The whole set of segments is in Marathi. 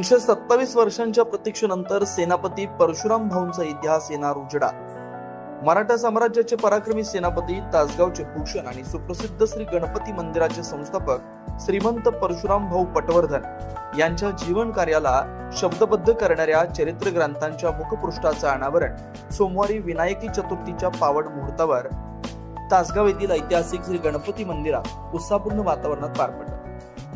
227 वर्षांच्या प्रतीक्षेनंतर सेनापती परशुराम भाऊंचा इतिहास येणार उजेडात। मराठा साम्राज्याचे पराक्रमी सेनापती, तासगावचे भूषण आणि सुप्रसिद्ध श्री गणपती मंदिराचे संस्थापक श्रीमंत परशुराम भाऊ पटवर्धन यांच्या जीवन कार्याला शब्दबद्ध करणाऱ्या चरित्र ग्रंथांच्या मुखपृष्ठाचं अनावरण सोमवारी विनायकी चतुर्थीच्या पावन मुहूर्तावर तासगाव येथील ऐतिहासिक श्री गणपती मंदिरात उत्साहपूर्ण वातावरणात पार पडलं।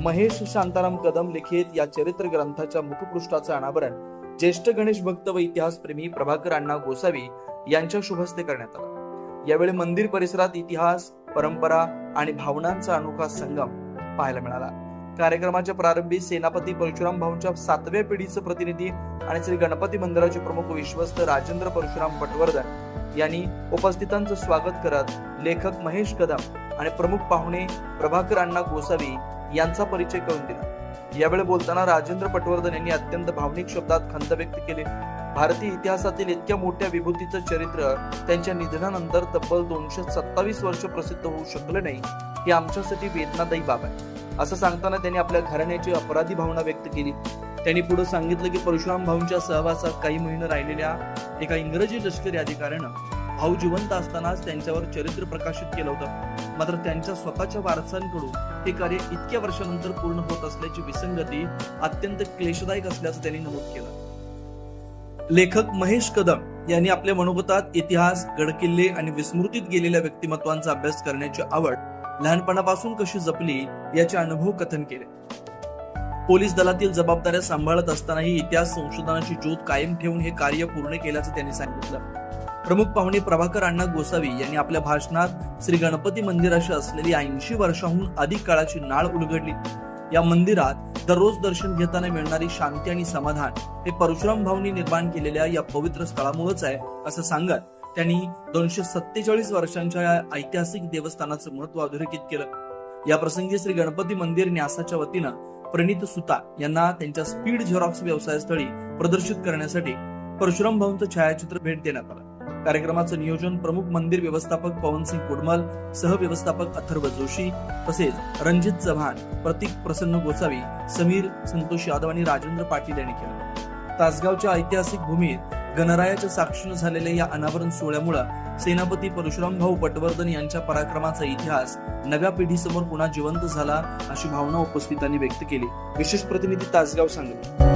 महेश शांताराम कदम लिखित या चरित्र ग्रंथाच्या मुखपृष्ठाचं अनावरण ज्येष्ठ गणेश भक्त व इतिहास प्रेमी प्रभाकर अण्णा गोसावी यांच्या शुभ हस्ते करण्यात आला। यावेळी मंदिर परिसरात इतिहास, परंपरा आणि भावनांचा अनोखा संगम पाहायला मिळाला। कार्यक्रमाच्या प्रारंभी सेनापती परशुराम भाऊंच्या 7व्या पिढीचे प्रतिनिधी आणि श्री गणपती मंदिराचे प्रमुख विश्वस्त राजेंद्र परशुराम पटवर्धन यांनी उपस्थितांचं स्वागत करत लेखक महेश कदम आणि प्रमुख पाहुणे प्रभाकर अण्णा गोसावी यांचा परिचय करून दिला। यावेळी बोलताना राजेंद्र पटवर्धन यांनी अत्यंत भावनिक शब्दात खंत व्यक्त केली। भारतीय इतिहासातील इतक्या मोठ्या विभूतीचं चरित्र त्यांच्या निधनानंतर तब्बल 227 वर्ष प्रसिद्ध होऊ शकलं नाही, ही आमच्यासाठी वेदनादायी बाब आहे, असं सांगताना त्यांनी आपल्या घराण्याची अपराधी भावना व्यक्त केली। त्यांनी पुढे सांगितलं की परशुराम भाऊंच्या सहवासात काही महिने राहिलेल्या एका इंग्रजी लष्करी अधिकाऱ्यानं भाऊ जिवंत असतानाच त्यांच्यावर चरित्र प्रकाशित केलं होतं, मात्र त्यांच्या स्वतःच्या वारसांकडून हे कार्य इतक्या वर्षानंतर पूर्ण होत असल्याची विसंगती अत्यंत क्लेशदायक असल्याचं त्यांनी नमूद केलं। लेखक महेश कदम यांनी आपल्या मनोगतात इतिहास, गडकिल्ले आणि विस्मृतीत गेलेल्या व्यक्तिमत्वांचा अभ्यास करण्याची आवड लहानपणापासून कशी जपली याचे अनुभव कथन केले। पोलीस दलातील जबाबदाऱ्या सांभाळत असतानाही इतिहास संशोधनाची ज्योत कायम ठेवून हे कार्य पूर्ण केल्याचं त्यांनी सांगितलं। प्रमुख पाहुणे प्रभाकर अण्णा गोसावी यांनी आपल्या भाषणात श्री गणपती मंदिराशी असलेली 80 वर्षांहून अधिक काळाची नाळ उलगडली। या मंदिरात दररोज दर्शन घेताना मिळणारी शांती आणि समाधान हे परशुराम भाऊंनी निर्माण केलेल्या या पवित्र स्थळामुळेच आहे, असं सांगत त्यांनी 247 वर्षांच्या या ऐतिहासिक देवस्थानाचं महत्व अधोरेखित केलं। या प्रसंगी श्री गणपती मंदिर न्यासाच्या वतीनं प्रणित सुता यांना त्यांच्या स्पीड झेरॉक्स व्यवसायास्थळी प्रदर्शित करण्यासाठी परशुराम भाऊंचं छायाचित्र भेट देण्यात आलं। कार्यक्रमाचं नियोजन प्रमुख मंदिर व्यवस्थापक पवनसिंग कुडमल, सहव्यवस्थापक अथर्व जोशी तसेच रणजित चव्हाण, प्रतीक प्रसन्न गोसावी, समीर संतोष यादव आणि राजेंद्र पाटील यांनी केलं। तासगावच्या ऐतिहासिक भूमीत गणरायाच्या साक्षीनं झालेल्या या अनावरण सोहळ्यामुळे सेनापती परशुराम भाऊ पटवर्धन यांच्या पराक्रमाचा इतिहास नव्या पिढीसमोर पुन्हा जिवंत झाला, अशी भावना उपस्थितांनी व्यक्त केली। विशेष प्रतिनिधी तासगाव सांगली।